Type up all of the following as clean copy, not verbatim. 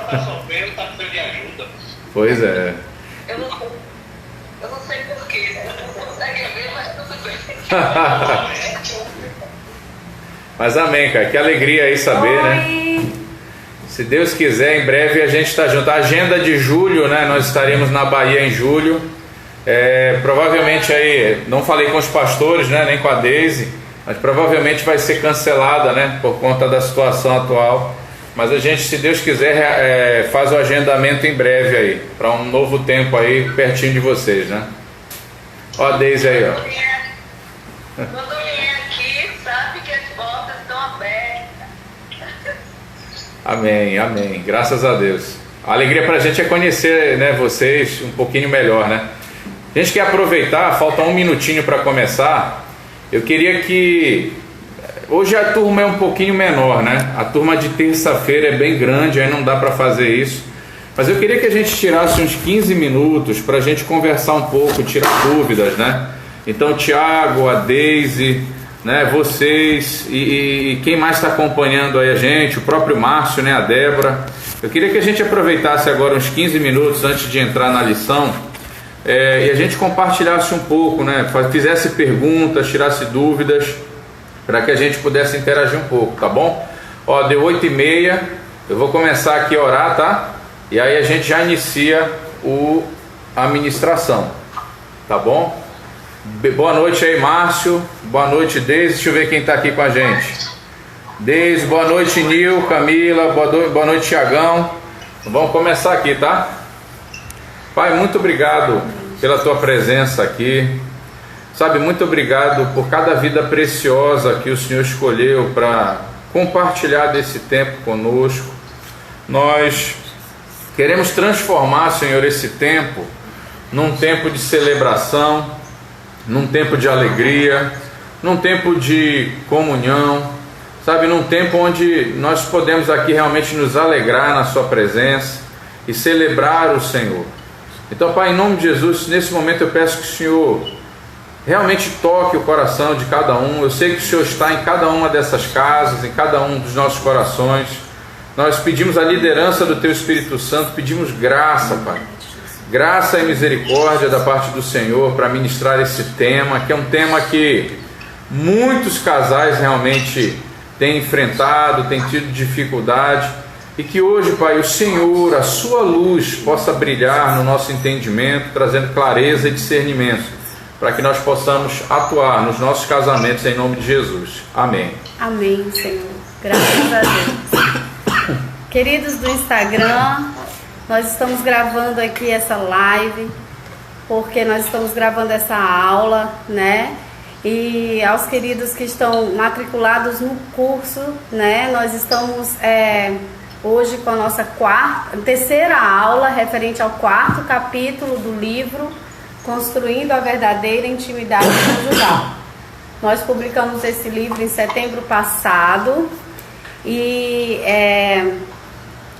tá sofrendo, tá precisando de ajuda. Pois é. Eu não sei porquê, não consegue ver, mas tudo bem. Mas amém, cara. Que alegria aí saber, né? Se Deus quiser, em breve a gente está junto. A agenda de julho, né? Nós estaremos na Bahia em julho. Provavelmente aí, não falei com os pastores, né? Nem com a Deise, mas provavelmente vai ser cancelada, né? Por conta da situação atual. Mas a gente, se Deus quiser, faz o agendamento em breve aí, para um novo tempo aí, pertinho de vocês, né? Ó a Deise aí, ó. Quando vier aqui, sabe que as portas estão abertas. Amém, amém. Graças a Deus. A alegria para a gente é conhecer, né, vocês um pouquinho melhor, né? A gente quer aproveitar, falta um minutinho para começar. Eu queria que... Hoje a turma é um pouquinho menor, né? A turma de terça-feira é bem grande, aí não dá para fazer isso. Mas eu queria que a gente tirasse uns 15 minutos para a gente conversar um pouco, tirar dúvidas, né? Então, Tiago, a Deise, né, vocês e quem mais está acompanhando aí a gente, o próprio Márcio, né, a Débora. Eu queria que a gente aproveitasse agora uns 15 minutos antes de entrar na lição e a gente compartilhasse um pouco, né? Fizesse perguntas, tirasse dúvidas, para que a gente pudesse interagir um pouco, tá bom? Ó, deu 8h30, eu vou começar aqui a orar, tá? E aí a gente já inicia a ministração, tá bom? Boa noite aí, Márcio, boa noite, Deise, deixa eu ver quem está aqui com a gente. Deise, boa noite, Nil, Camila, boa noite, Tiagão. Vamos começar aqui, tá? Pai, muito obrigado pela tua presença aqui. Sabe, muito obrigado por cada vida preciosa que o Senhor escolheu para compartilhar desse tempo conosco. Nós queremos transformar, Senhor, esse tempo num tempo de celebração, num tempo de alegria, num tempo de comunhão, sabe, num tempo onde nós podemos aqui realmente nos alegrar na sua presença e celebrar o Senhor. Então, Pai, em nome de Jesus, nesse momento eu peço que o Senhor realmente toque o coração de cada um. Eu sei que o Senhor está em cada uma dessas casas, em cada um dos nossos corações. Nós pedimos a liderança do Teu Espírito Santo, pedimos graça, Pai. Graça e misericórdia da parte do Senhor para ministrar esse tema, que é um tema que muitos casais realmente têm enfrentado, têm tido dificuldade, e que hoje, Pai, o Senhor, a Sua luz possa brilhar no nosso entendimento, trazendo clareza e discernimento, para que nós possamos atuar nos nossos casamentos em nome de Jesus. Amém. Amém, Senhor. Graças a Deus. Queridos do Instagram, nós estamos gravando aqui essa live, porque nós estamos gravando essa aula, né? E aos queridos que estão matriculados no curso, né? Nós estamos hoje com a nossa terceira aula, referente ao 4º capítulo do livro Construindo a Verdadeira Intimidade Conjugal. Nós publicamos esse livro em setembro passado e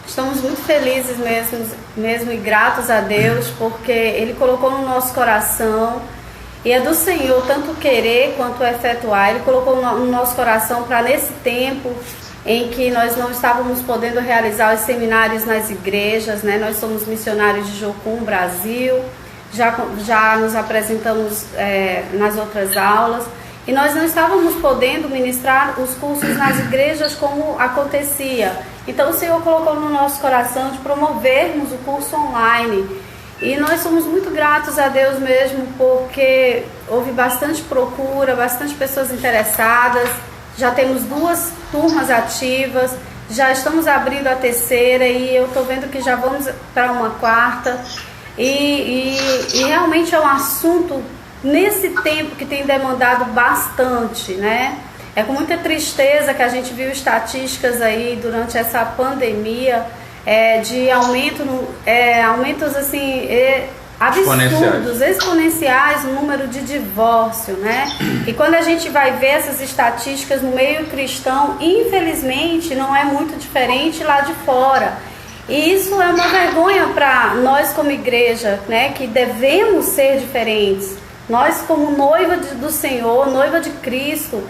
estamos muito felizes mesmo e gratos a Deus, porque Ele colocou no nosso coração, e é do Senhor tanto querer quanto efetuar. Ele colocou no nosso coração para, nesse tempo em que nós não estávamos podendo realizar os seminários nas igrejas, né? Nós somos missionários de Jocum, Brasil, já nos apresentamos nas outras aulas, e nós não estávamos podendo ministrar os cursos nas igrejas como acontecia. Então o Senhor colocou no nosso coração de promovermos o curso online, e nós somos muito gratos a Deus mesmo, porque houve bastante procura, bastante pessoas interessadas. Já temos 2 turmas ativas, já estamos abrindo a terceira, e eu estou vendo que já vamos para uma 4ª. E realmente é um assunto nesse tempo que tem demandado bastante, né? É com muita tristeza que a gente viu estatísticas aí durante essa pandemia de aumentos assim absurdos, exponenciais no número de divórcio, né? E quando a gente vai ver essas estatísticas no meio cristão, infelizmente não é muito diferente lá de fora. E isso é uma vergonha para nós como igreja, né? Que devemos ser diferentes. Nós como noiva do Senhor, noiva de Cristo,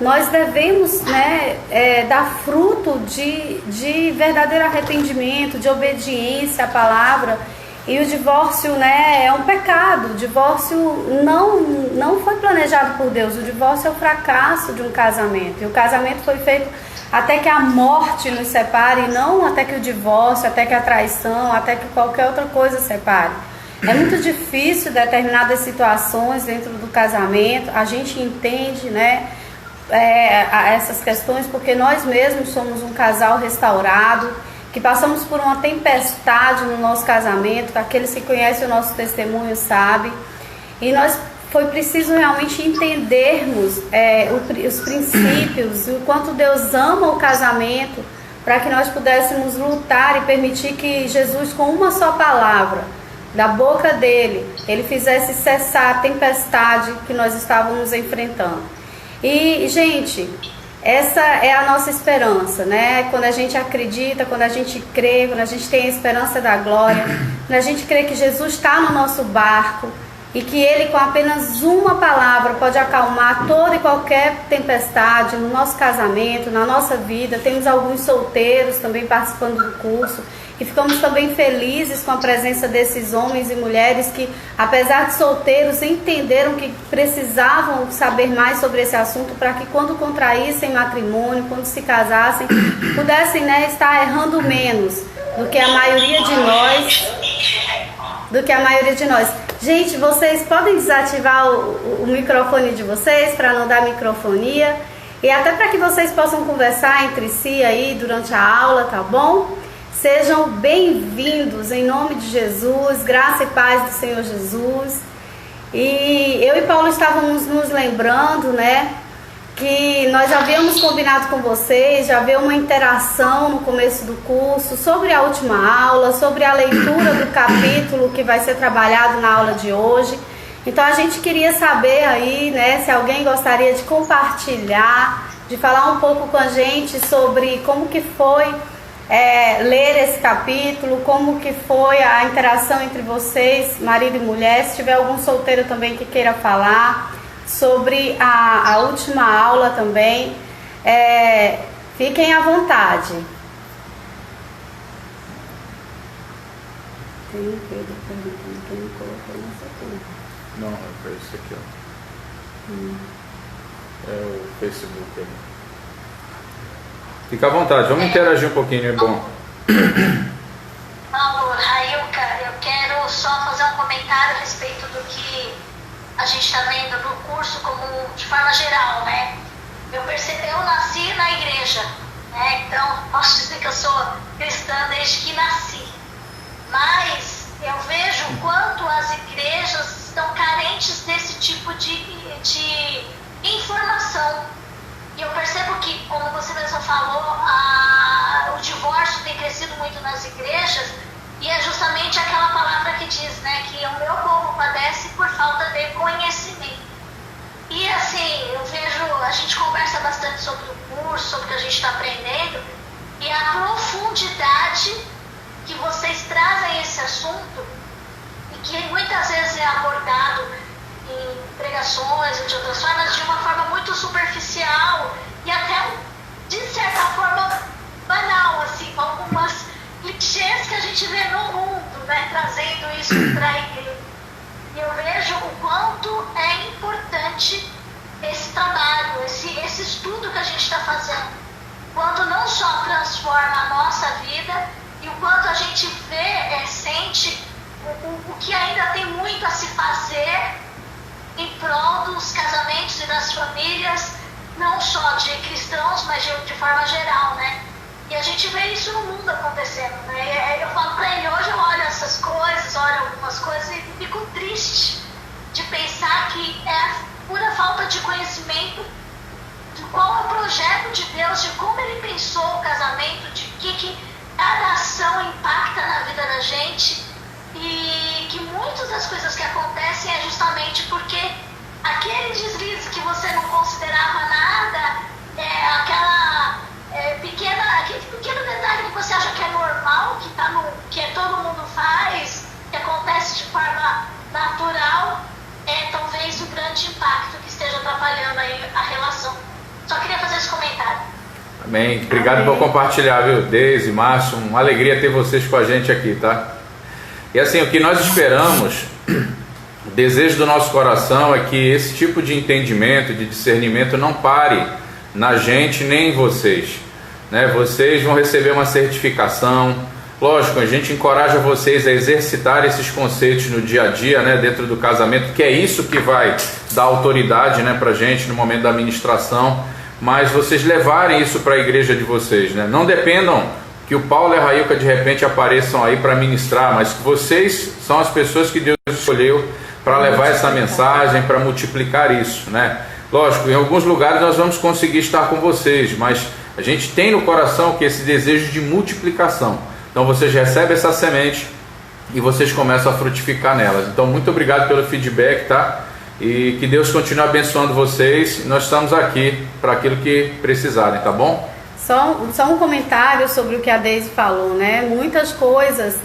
nós devemos, né, dar fruto de verdadeiro arrependimento, de obediência à palavra. E o divórcio, né, é um pecado. O divórcio não foi planejado por Deus. O divórcio é o fracasso de um casamento. E o casamento foi feito até que a morte nos separe, não até que o divórcio, até que a traição, até que qualquer outra coisa separe. É muito difícil determinadas situações dentro do casamento. A gente entende, né, essas questões porque nós mesmos somos um casal restaurado, que passamos por uma tempestade no nosso casamento. Aqueles que conhecem o nosso testemunho sabem. E foi preciso realmente entendermos os princípios, o quanto Deus ama o casamento, para que nós pudéssemos lutar e permitir que Jesus, com uma só palavra da boca dele, ele fizesse cessar a tempestade que nós estávamos enfrentando. E, gente, essa é a nossa esperança, né? Quando a gente acredita, quando a gente crê, quando a gente tem a esperança da glória, quando a gente crê que Jesus está no nosso barco e que Ele, com apenas uma palavra, pode acalmar toda e qualquer tempestade no nosso casamento, na nossa vida. Temos alguns solteiros também participando do curso e ficamos também felizes com a presença desses homens e mulheres que, apesar de solteiros, entenderam que precisavam saber mais sobre esse assunto para que, quando contraíssem matrimônio, quando se casassem, pudessem, né, estar errando menos do que a maioria de nós. Gente, vocês podem desativar o microfone de vocês para não dar microfonia e até para que vocês possam conversar entre si aí durante a aula, tá bom? Sejam bem-vindos em nome de Jesus, graça e paz do Senhor Jesus. E eu e Paulo estávamos nos lembrando, né, que nós havíamos combinado com vocês, já havia uma interação no começo do curso sobre a última aula, sobre a leitura do capítulo que vai ser trabalhado na aula de hoje. Então a gente queria saber aí, né, se alguém gostaria de compartilhar, de falar um pouco com a gente sobre como que foi ler esse capítulo, como que foi a interação entre vocês, marido e mulher. Se tiver algum solteiro também que queira falar sobre a última aula também, fiquem à vontade. Tem um Pedro perguntando quem me colocou nessa turma. Não, é isso aqui, ó. É o Facebook aí. Fica à vontade, vamos interagir um pouquinho, é bom. Paulo, Railka, eu quero só fazer um comentário a respeito do que a gente está vendo no curso como de forma geral, né? Eu nasci na igreja, né? Então posso dizer que eu sou cristã desde que nasci. Mas eu vejo o quanto as igrejas estão carentes desse tipo de informação. E eu percebo que, como você mesmo falou, o divórcio tem crescido muito nas igrejas, e é justamente aquela palavra que diz, né, que o meu povo padece por falta de conhecimento. E assim, eu vejo, a gente conversa bastante sobre o curso, sobre o que a gente está aprendendo, e a profundidade que vocês trazem esse assunto, e que muitas vezes é abordado em pregações e de outras formas, de uma forma muito superficial e até, de certa forma, banal, assim, com algumas clichês que a gente vê no mundo, né, trazendo isso para a igreja. E eu vejo o quanto é importante esse trabalho, esse estudo que a gente está fazendo, quanto não só transforma a nossa vida, e o quanto a gente vê, sente o que ainda tem muito a se fazer em prol dos casamentos e das famílias, não só de cristãos, mas de forma geral, né? E a gente vê isso no mundo acontecendo, né? Eu falo para ele, hoje eu olho essas coisas, olho algumas coisas e fico triste de pensar que é pura falta de conhecimento de qual é o projeto de Deus, de como Ele pensou o casamento, de que cada ação impacta na vida da gente. E que muitas das coisas que acontecem é justamente porque aquele deslize que você não considerava nada, aquele pequeno detalhe que você acha que é normal, que todo mundo faz, que acontece de forma natural, é talvez o grande impacto que esteja atrapalhando aí a relação. Só queria fazer esse comentário. Amém. Obrigado por compartilhar, viu? Deise, Márcio, uma alegria ter vocês com a gente aqui, tá? E assim, o que nós esperamos, o desejo do nosso coração é que esse tipo de entendimento, de discernimento não pare na gente nem em vocês, né? Vocês vão receber uma certificação. Lógico, a gente encoraja vocês a exercitar esses conceitos no dia a dia, né, dentro do casamento, que é isso que vai dar autoridade, né, pra gente no momento da ministração, mas vocês levarem isso para a igreja de vocês, né? Não dependam que o Paulo e a Railca de repente apareçam aí para ministrar, mas que vocês são as pessoas que Deus escolheu para levar essa mensagem, para multiplicar isso, né? Lógico, em alguns lugares nós vamos conseguir estar com vocês, mas a gente tem no coração que esse desejo de multiplicação. Então vocês recebem essa semente e vocês começam a frutificar nelas. Então muito obrigado pelo feedback, tá? E que Deus continue abençoando vocês. Nós estamos aqui para aquilo que precisarem, tá bom? Só um comentário sobre o que a Deise falou, né? Muitas coisas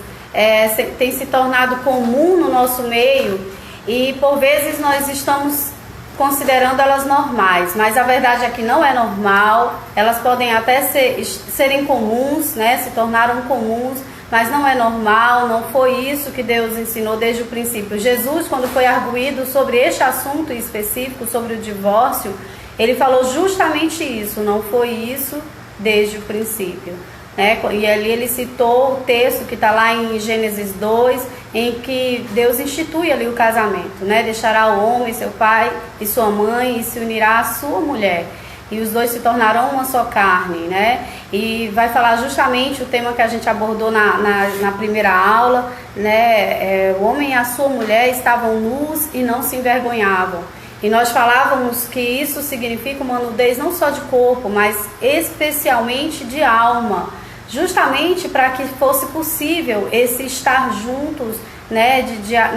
têm se tornado comum no nosso meio e por vezes nós estamos considerando elas normais, mas a verdade é que não é normal. Elas podem até serem comuns, né? Se tornaram comuns, mas não é normal, não foi isso que Deus ensinou desde o princípio. Jesus, quando foi arguído sobre este assunto específico, sobre o divórcio, ele falou justamente isso, não foi isso desde o princípio, né? E ali ele citou o texto que está lá em Gênesis 2, em que Deus institui ali o casamento, né? Deixará o homem, seu pai e sua mãe e se unirá à sua mulher. E os dois se tornarão uma só carne, né? E vai falar justamente o tema que a gente abordou na primeira aula, né? O homem e a sua mulher estavam nus e não se envergonhavam. E nós falávamos que isso significa uma nudez não só de corpo, mas especialmente de alma. Justamente para que fosse possível esse estar juntos, né,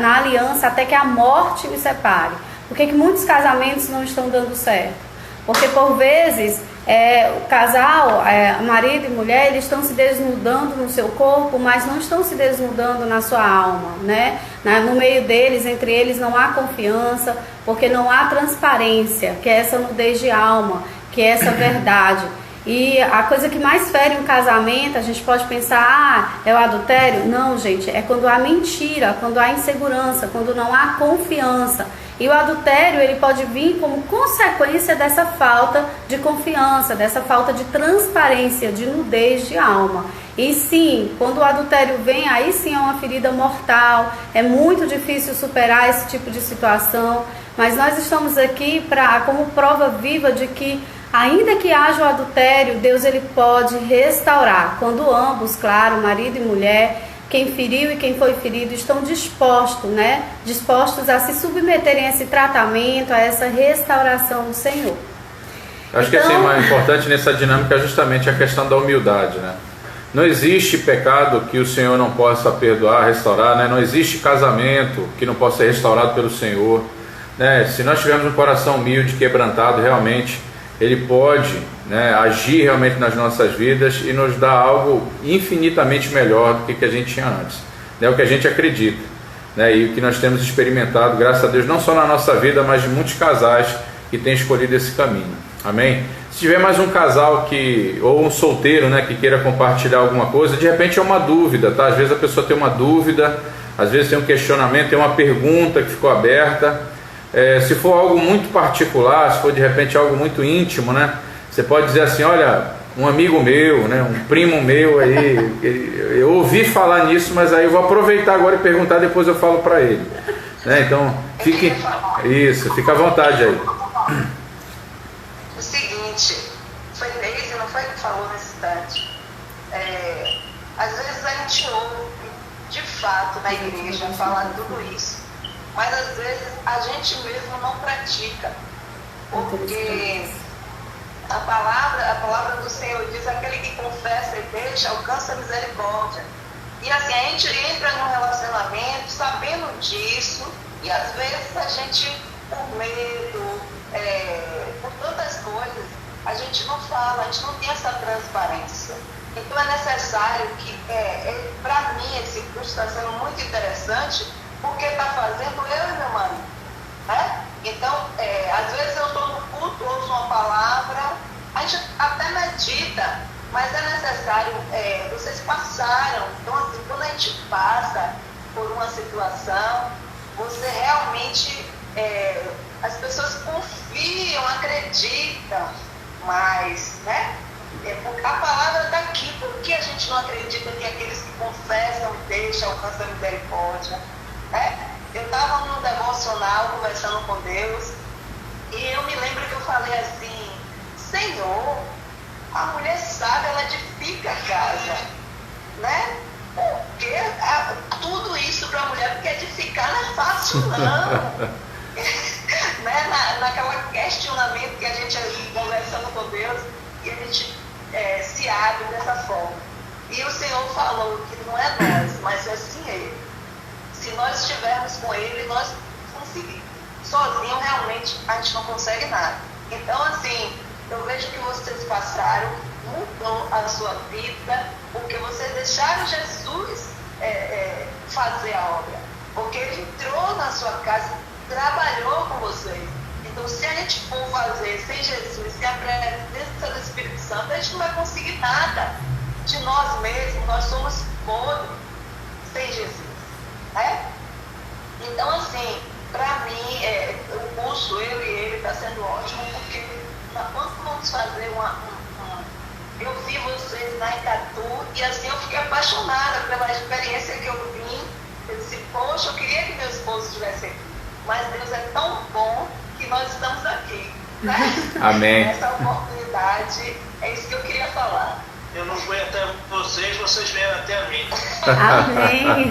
na aliança até que a morte os separe. Por que muitos casamentos não estão dando certo? Porque por vezes o casal, marido e mulher, eles estão se desnudando no seu corpo, mas não estão se desnudando na sua alma, né? No meio deles, entre eles, não há confiança, porque não há transparência, que é essa nudez de alma, que é essa verdade. E a coisa que mais fere um casamento, a gente pode pensar, é o adultério? Não, gente, é quando há mentira, quando há insegurança, quando não há confiança. E o adultério, ele pode vir como consequência dessa falta de confiança, dessa falta de transparência, de nudez de alma. E sim, quando o adultério vem, aí sim é uma ferida mortal, é muito difícil superar esse tipo de situação, mas nós estamos aqui como prova viva de que, ainda que haja o adultério, Deus ele pode restaurar, quando ambos, claro, marido e mulher, quem feriu e quem foi ferido, estão dispostos, né? Dispostos a se submeterem a esse tratamento, a essa restauração do Senhor. Acho que assim, o mais importante nessa dinâmica é justamente a questão da humildade, né? Não existe pecado que o Senhor não possa perdoar, restaurar, né? Não existe casamento que não possa ser restaurado pelo Senhor, né? Se nós tivermos um coração humilde, quebrantado, realmente Ele pode, né, agir realmente nas nossas vidas e nos dar algo infinitamente melhor do que a gente tinha antes. É o que a gente acredita, né, e o que nós temos experimentado, graças a Deus, não só na nossa vida, mas de muitos casais que têm escolhido esse caminho. Amém? Se tiver mais um casal ou um solteiro, né, que queira compartilhar alguma coisa, de repente é uma dúvida, tá? Às vezes a pessoa tem uma dúvida, às vezes tem um questionamento, tem uma pergunta que ficou aberta. Se for algo muito particular, se for de repente algo muito íntimo, né? Você pode dizer assim, olha, um amigo meu, né, um primo meu aí, eu ouvi falar nisso, mas aí eu vou aproveitar agora e perguntar, depois eu falo para ele, né? Então, fica à vontade aí. O seguinte, foi Deise, não foi que falou nesse instante. Às vezes a gente ouve, de fato, na igreja falar tudo isso, mas às vezes a gente mesmo não pratica, porque a palavra do Senhor diz, aquele que confessa e deixa alcança a misericórdia. E assim, a gente entra num relacionamento sabendo disso, e às vezes a gente, por medo, por tantas coisas, a gente não fala, a gente não tem essa transparência. Então é necessário que, para mim, esse curso está sendo muito interessante, porque está fazendo eu e meu marido, né? Então, às vezes eu estou no culto, ouço uma palavra, gente até medita, mas é necessário, vocês passaram, então assim, quando a gente passa por uma situação, você realmente, as pessoas confiam, acreditam mais, né? A palavra está aqui, por que a gente não acredita que aqueles que confessam e deixam alcançam misericórdia? Né? Eu estava num devocional conversando com Deus e eu me lembro que eu falei assim, Senhor, a mulher sábia, ela edifica a casa, né? Porque tudo isso para a mulher, porque edificar não é fácil não. Né? Naquela questionamento que a gente conversando com Deus e a gente se abre dessa forma. E o Senhor falou que não é nós, mas é sim Ele. Se nós estivermos com Ele, nós conseguimos. Sozinho, realmente, a gente não consegue nada. Então, assim, eu vejo que vocês passaram, mudou a sua vida, porque vocês deixaram Jesus fazer a obra. Porque Ele entrou na sua casa, trabalhou com vocês. Então, se a gente for fazer sem Jesus, sem a presença do Espírito Santo, a gente não vai conseguir nada de nós mesmos. Nós somos podres sem Jesus. Né? Então, assim, para mim, o curso, eu e ele, está sendo ótimo, porque quando vamos fazer eu vi vocês na Itatu e assim eu fiquei apaixonada pela experiência que eu vim. Eu disse, poxa, eu queria que meu esposo estivesse aqui, mas Deus é tão bom que nós estamos aqui, né? Amém. Essa oportunidade, é isso que eu queria falar. Eu não fui até vocês vieram até mim. Amém.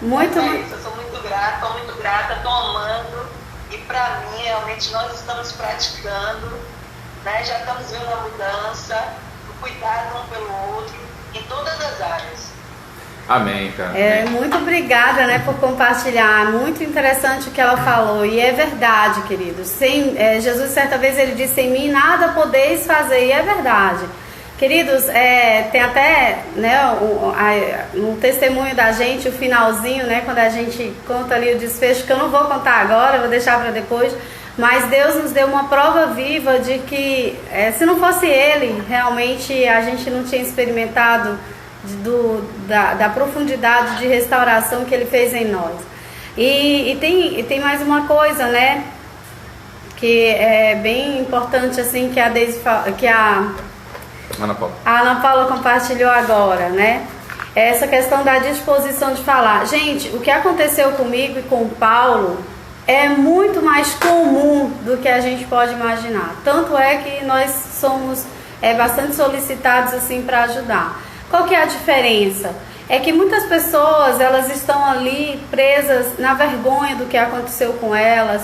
Muito. É isso, eu sou muito grata, estou amando. E para mim, realmente, nós estamos praticando, né? Já estamos vendo a mudança, o cuidado um pelo outro, em todas as áreas. Amém, cara. Muito obrigada, né, por compartilhar. Muito interessante o que ela falou. E é verdade, queridos. Jesus, certa vez, ele disse, em mim nada podeis fazer. E é verdade. Queridos, tem até, né, um testemunho da gente, o finalzinho, né, quando a gente conta ali o desfecho, que eu não vou contar agora, eu vou deixar para depois. Mas Deus nos deu uma prova viva de que, se não fosse Ele, realmente a gente não tinha experimentado da profundidade de restauração que Ele fez em nós. E tem mais uma coisa, né, que é bem importante, assim, que a Ana Paula compartilhou agora, né? Essa questão da disposição de falar. Gente, o que aconteceu comigo e com o Paulo é muito mais comum do que a gente pode imaginar. Tanto é que nós somos bastante solicitados assim para ajudar. Qual que é a diferença? É que muitas pessoas, elas estão ali presas na vergonha do que aconteceu com elas.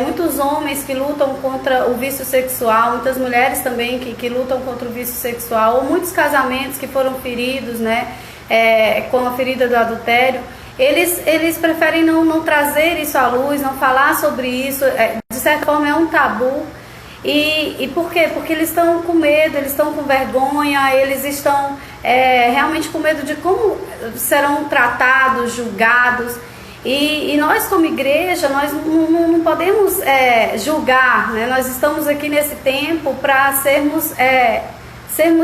Muitos homens que lutam contra o vício sexual, muitas mulheres também que lutam contra o vício sexual, ou muitos casamentos que foram feridos, né, com a ferida do adultério, eles preferem não trazer isso à luz, não falar sobre isso, de certa forma é um tabu. E por quê? Porque eles estão com medo, eles estão com vergonha, eles estão realmente com medo de como serão tratados, julgados. E nós como igreja, nós não podemos julgar, né? Nós estamos aqui nesse tempo para sermos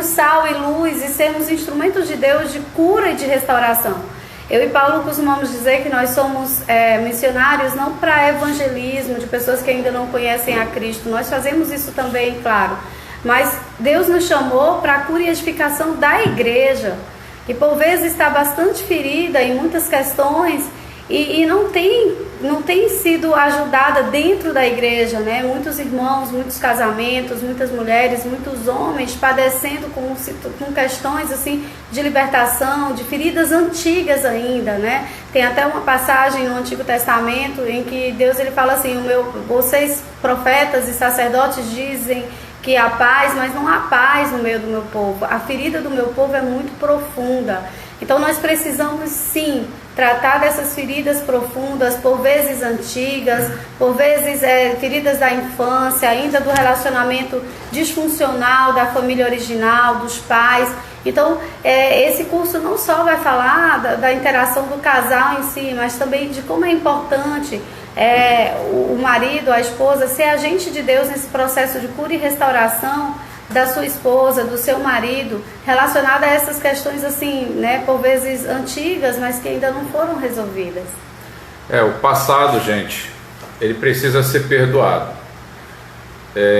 sal e luz e sermos instrumentos de Deus de cura e de restauração. Eu e Paulo costumamos dizer que nós somos missionários não para evangelismo de pessoas que ainda não conhecem a Cristo. Nós fazemos isso também, claro. Mas Deus nos chamou para a cura e edificação da igreja. E por vezes está bastante ferida em muitas questões e não tem sido ajudada dentro da igreja, né? Muitos irmãos, muitos casamentos, muitas mulheres, muitos homens padecendo com questões assim de libertação, de feridas antigas ainda, né? Tem até uma passagem no Antigo Testamento em que Deus ele fala assim: vocês profetas e sacerdotes dizem que há paz, mas não há paz no meio do meu povo. A ferida do meu povo é muito profunda. Então nós precisamos sim tratar dessas feridas profundas, por vezes antigas, por vezes feridas da infância, ainda do relacionamento disfuncional da família original, dos pais. Então esse curso não só vai falar da interação do casal em si, mas também de como é importante o marido, a esposa, ser agente de Deus nesse processo de cura e restauração da sua esposa, do seu marido, relacionada a essas questões assim, né, por vezes antigas, mas que ainda não foram resolvidas. O passado, gente, ele precisa ser perdoado.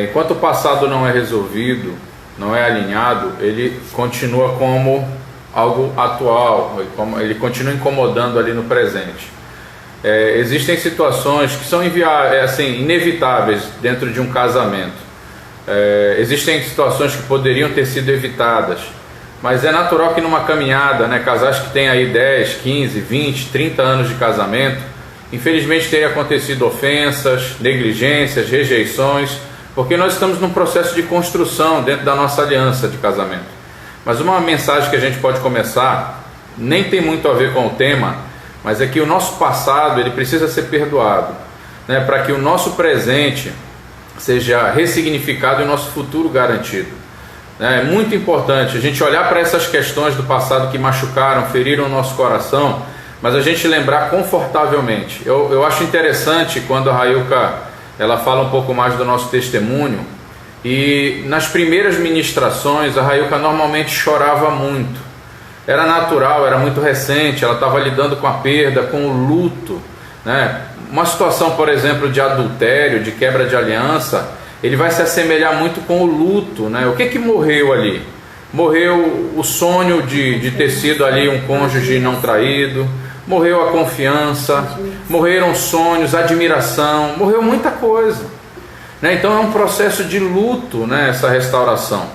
Enquanto o passado não é resolvido, não é alinhado, ele continua como algo atual, ele continua incomodando ali no presente. Existem situações que são inevitáveis dentro de um casamento. Existem situações que poderiam ter sido evitadas, mas é natural que numa caminhada, né, casais que têm aí 10, 15, 20, 30 anos de casamento, infelizmente tenham acontecido ofensas, negligências, rejeições, porque nós estamos num processo de construção dentro da nossa aliança de casamento. Mas uma mensagem que a gente pode começar, nem tem muito a ver com o tema, mas é que o nosso passado ele precisa ser perdoado, né, para que o nosso presente seja ressignificado e o nosso futuro garantido. É muito importante a gente olhar para essas questões do passado que machucaram, feriram o nosso coração, mas a gente lembrar confortavelmente. Eu acho interessante quando a Railka ela fala um pouco mais do nosso testemunho, e nas primeiras ministrações a Railka normalmente chorava muito. Era natural, era muito recente, ela estava lidando com a perda, com o luto, né? Uma situação, por exemplo, de adultério, de quebra de aliança, ele vai se assemelhar muito com o luto, né? O que morreu ali? Morreu o sonho de ter sido ali um cônjuge não traído, morreu a confiança, morreram sonhos, admiração, morreu muita coisa, né? Então é um processo de luto, né, essa restauração.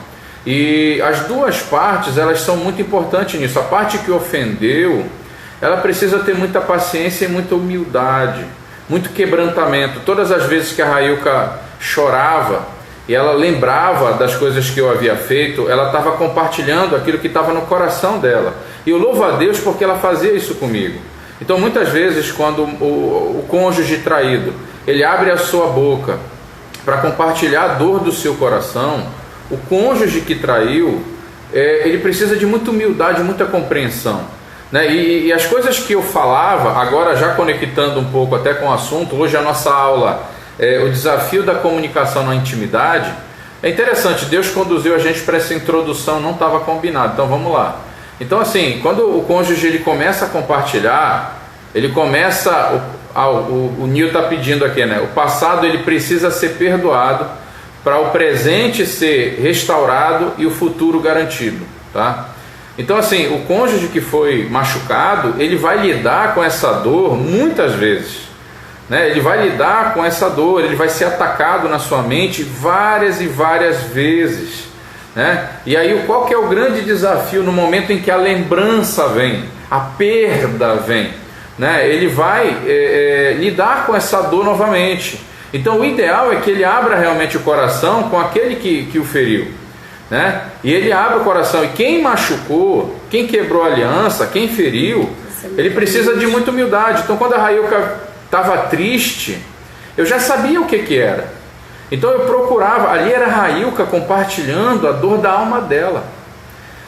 E as duas partes, elas são muito importantes nisso. A parte que ofendeu, ela precisa ter muita paciência e muita humildade, muito quebrantamento. Todas as vezes que a Railka chorava e ela lembrava das coisas que eu havia feito, ela estava compartilhando aquilo que estava no coração dela. E eu louvo a Deus porque ela fazia isso comigo. Então muitas vezes quando o cônjuge traído, ele abre a sua boca para compartilhar a dor do seu coração, o cônjuge que traiu, ele precisa de muita humildade, muita compreensão, né? E as coisas que eu falava, agora já conectando um pouco até com o assunto, hoje a nossa aula o desafio da comunicação na intimidade. É interessante, Deus conduziu a gente para essa introdução, não estava combinado, então vamos lá. Então assim, quando o cônjuge ele começa a compartilhar, ele começa, o Nil está pedindo aqui, né? O passado ele precisa ser perdoado para o presente ser restaurado e o futuro garantido, tá? Então assim, o cônjuge que foi machucado, ele vai lidar com essa dor muitas vezes, né? Ele vai lidar com essa dor, ele vai ser atacado na sua mente várias e várias vezes, né? E aí qual que é o grande desafio no momento em que a lembrança vem, a perda vem, né? Ele vai lidar com essa dor novamente. Então o ideal é que ele abra realmente o coração com aquele que o feriu, né? E ele abre o coração, e quem machucou, quem quebrou a aliança, quem feriu, ele precisa de muita humildade. Então quando a Railka estava triste, eu já sabia o que era. Então eu procurava, ali era a Railka compartilhando a dor da alma dela,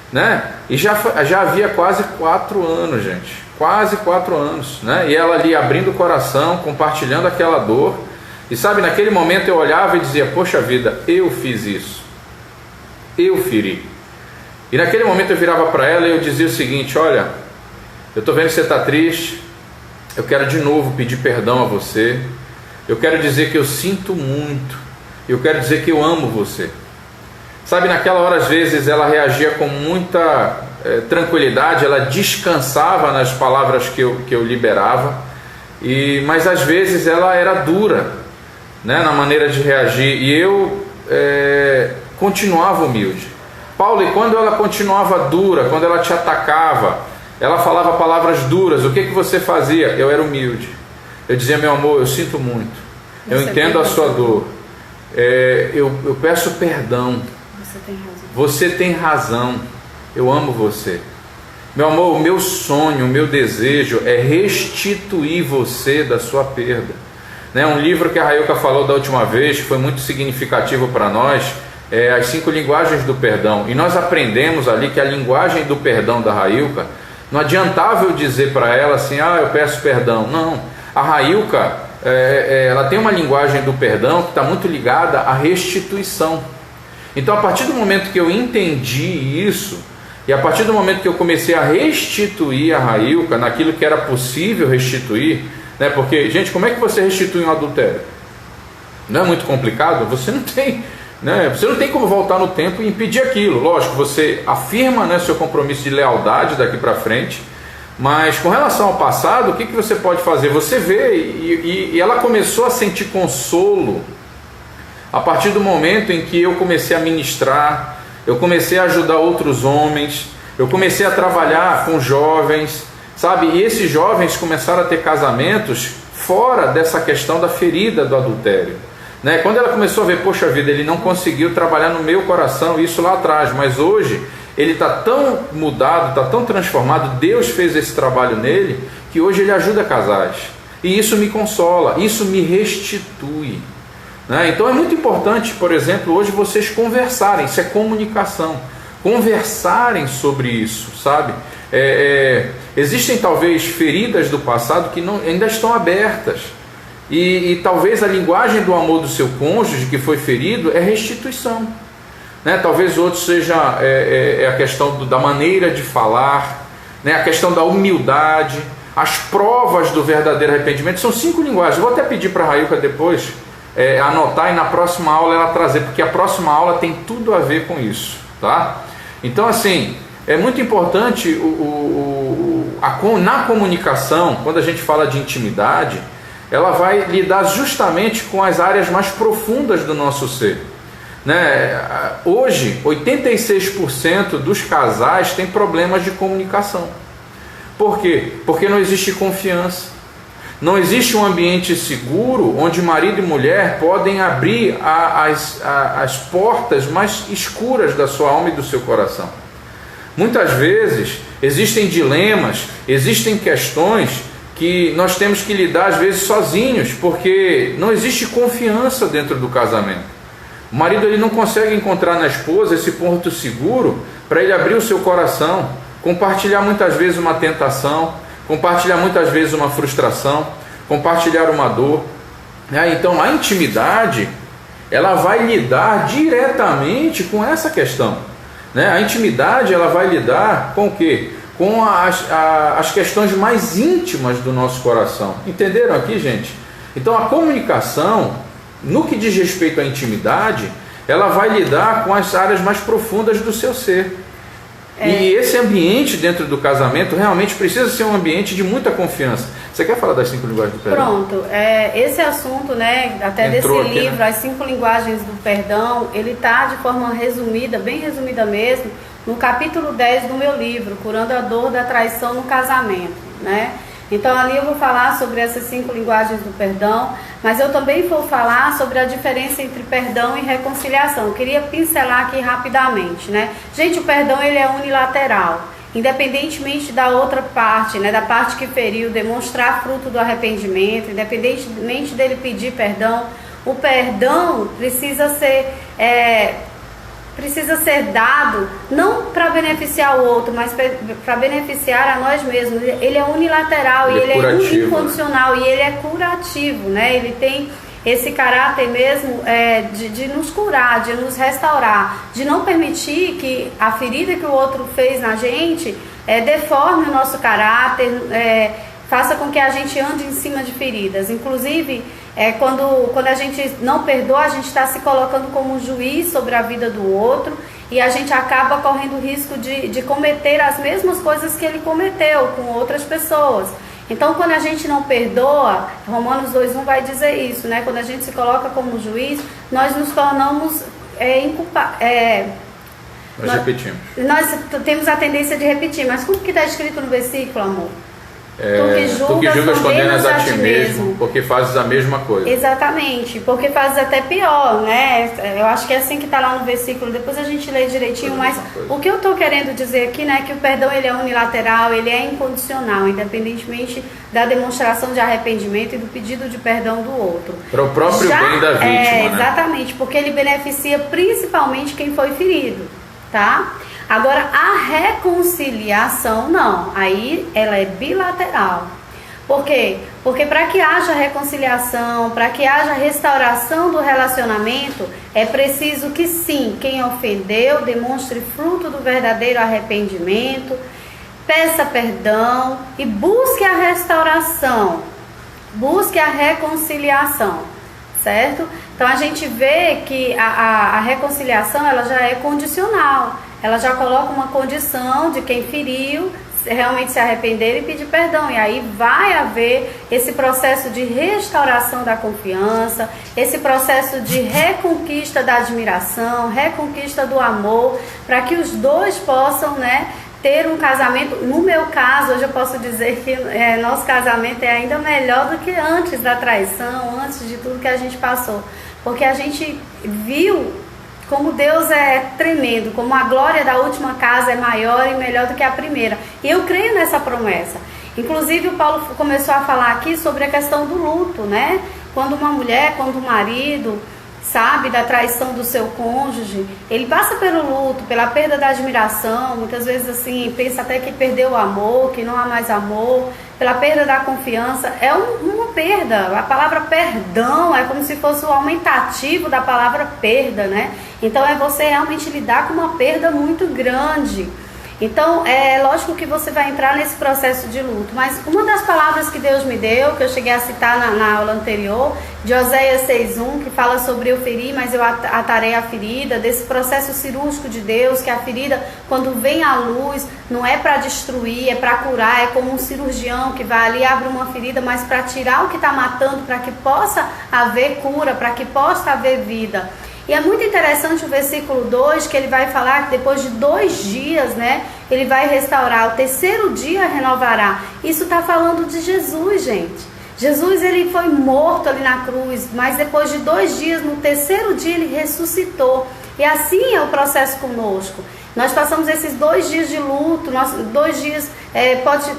né? E já havia quase 4 anos, gente, quase 4 anos, né? E ela ali abrindo o coração, compartilhando aquela dor. E sabe, naquele momento eu olhava e dizia, poxa vida, eu fiz isso, eu feri. E naquele momento eu virava para ela e eu dizia o seguinte, olha, eu estou vendo que você está triste, eu quero de novo pedir perdão a você, eu quero dizer que eu sinto muito, eu quero dizer que eu amo você. Sabe, naquela hora às vezes ela reagia com muita tranquilidade, ela descansava nas palavras que eu liberava, mas às vezes ela era dura, né, na maneira de reagir, e eu continuava humilde. Paulo, e quando ela continuava dura, quando ela te atacava, ela falava palavras duras, o que você fazia? Eu era humilde, eu dizia, meu amor, eu sinto muito, eu entendo a sua dor, eu peço perdão, você tem razão, eu amo você, meu amor, o meu sonho, o meu desejo é restituir você da sua perda. Um livro que a Railka falou da última vez, que foi muito significativo para nós, é As 5 Linguagens do Perdão. E nós aprendemos ali que a linguagem do perdão da Railka, não adiantava eu dizer para ela assim, eu peço perdão. Não, a Railka, ela tem uma linguagem do perdão que está muito ligada à restituição. Então, a partir do momento que eu entendi isso, e a partir do momento que eu comecei a restituir a Railca naquilo que era possível restituir, né? Porque, gente, como é que você restitui um adultério? Não é muito complicado? Você não tem, né? Você não tem como voltar no tempo e impedir aquilo. Lógico, você afirma, né, seu compromisso de lealdade daqui para frente, mas com relação ao passado, o que você pode fazer? Você vê, e ela começou a sentir consolo a partir do momento em que eu comecei a ministrar, eu comecei a ajudar outros homens, eu comecei a trabalhar com jovens, sabe? E esses jovens começaram a ter casamentos fora dessa questão da ferida do adultério, né? Quando ela começou a ver, poxa vida, ele não conseguiu trabalhar no meu coração, isso lá atrás, mas hoje ele está tão mudado, está tão transformado, Deus fez esse trabalho nele, que hoje ele ajuda casais. E isso me consola, isso me restitui, né? Então é muito importante, por exemplo, hoje vocês conversarem, isso é comunicação, conversarem sobre isso, sabe? Existem talvez feridas do passado que ainda estão abertas, e talvez a linguagem do amor do seu cônjuge que foi ferido é restituição, né? Talvez outro seja a questão da maneira de falar, né? A questão da humildade, as provas do verdadeiro arrependimento. São 5 linguagens. Vou até pedir para a Railca depois anotar e na próxima aula ela trazer, porque a próxima aula tem tudo a ver com isso, tá? Então, assim, é muito importante na comunicação, quando a gente fala de intimidade, ela vai lidar justamente com as áreas mais profundas do nosso ser, né? Hoje, 86% dos casais têm problemas de comunicação. Por quê? Porque não existe confiança. Não existe um ambiente seguro onde marido e mulher podem abrir as portas mais escuras da sua alma e do seu coração. Muitas vezes existem dilemas, existem questões que nós temos que lidar às vezes sozinhos, porque não existe confiança dentro do casamento. O marido ele não consegue encontrar na esposa esse ponto seguro para ele abrir o seu coração, compartilhar muitas vezes uma tentação, compartilhar muitas vezes uma frustração, compartilhar uma dor, né? Então a intimidade ela vai lidar diretamente com essa questão, né? A intimidade ela vai lidar com o quê? Com as questões mais íntimas do nosso coração. Entenderam aqui, gente? Então a comunicação, no que diz respeito à intimidade, ela vai lidar com as áreas mais profundas do seu ser. E esse ambiente dentro do casamento realmente precisa ser um ambiente de muita confiança. Você quer falar das 5 linguagens do perdão? Pronto, esse assunto, né, até Entrou desse aqui, livro, né? As 5 linguagens do perdão, ele está de forma resumida, bem resumida mesmo, no capítulo 10 do meu livro, Curando a Dor da Traição no Casamento, né? Então ali eu vou falar sobre essas 5 linguagens do perdão, mas eu também vou falar sobre a diferença entre perdão e reconciliação. Eu queria pincelar aqui rapidamente, né? Gente, o perdão ele é unilateral, independentemente da outra parte, né? Da parte que feriu, demonstrar fruto do arrependimento, independentemente dele pedir perdão, o perdão precisa ser dado não para beneficiar o outro, mas para beneficiar a nós mesmos. Ele é unilateral, e ele é incondicional, e ele é curativo, né? Ele tem esse caráter mesmo de nos curar, de nos restaurar, de não permitir que a ferida que o outro fez na gente deforme o nosso caráter, faça com que a gente ande em cima de feridas. Inclusive, quando a gente não perdoa, a gente está se colocando como juiz sobre a vida do outro, e a gente acaba correndo o risco de cometer as mesmas coisas que ele cometeu com outras pessoas. Então, quando a gente não perdoa, Romanos 2:1 vai dizer isso, né? Quando a gente se coloca como juiz, nós nos tornamos Nós repetimos. Nós temos a tendência de repetir, mas como que está escrito no versículo, amor? Tu que julgas condenas a ti mesmo, porque fazes a mesma coisa. Exatamente, porque fazes até pior, né? Eu acho que é assim que está lá no versículo, depois a gente lê direitinho, mas o que eu estou querendo dizer aqui, né, é que o perdão ele é unilateral, ele é incondicional, independentemente da demonstração de arrependimento e do pedido de perdão do outro. Para o próprio bem da vítima, né? Exatamente, porque ele beneficia principalmente quem foi ferido, tá? Agora, a reconciliação não, aí ela é bilateral. Por quê? Porque para que haja reconciliação, para que haja restauração do relacionamento, é preciso que sim, quem ofendeu demonstre fruto do verdadeiro arrependimento, peça perdão e busque a restauração, busque a reconciliação, certo? Então a gente vê que a reconciliação ela já é condicional, ela já coloca uma condição de quem feriu realmente se arrepender e pedir perdão, e aí vai haver esse processo de restauração da confiança, esse processo de reconquista da admiração, reconquista do amor, para que os dois possam, né, ter um casamento. No meu caso, hoje eu posso dizer que nosso casamento é ainda melhor do que antes da traição, antes de tudo que a gente passou, porque a gente viu como Deus é tremendo, como a glória da última casa é maior e melhor do que a primeira. E eu creio nessa promessa. Inclusive o Paulo começou a falar aqui sobre a questão do luto, né? Quando uma mulher, quando um marido sabe da traição do seu cônjuge, ele passa pelo luto, pela perda da admiração, muitas vezes assim, pensa até que perdeu o amor, que não há mais amor, pela perda da confiança, é uma perda. A palavra perdão é como se fosse o aumentativo da palavra perda, né? Então é você realmente lidar com uma perda muito grande. Então é lógico que você vai entrar nesse processo de luto, mas uma das palavras que Deus me deu, que eu cheguei a citar na aula anterior, de Oséias 6:1, que fala sobre eu feri, mas eu atarei a ferida, desse processo cirúrgico de Deus, que a ferida, quando vem à luz, não é para destruir, é para curar, é como um cirurgião que vai ali, abre uma ferida, mas para tirar o que está matando, para que possa haver cura, para que possa haver vida. E é muito interessante o versículo 2, que ele vai falar que depois de 2 dias, né, ele vai restaurar, o terceiro dia renovará. Isso está falando de Jesus, gente. Jesus, ele foi morto ali na cruz, mas depois de 2 dias, no terceiro dia, ele ressuscitou. E assim é o processo conosco. Nós passamos esses 2 dias de luto, 2 dias pode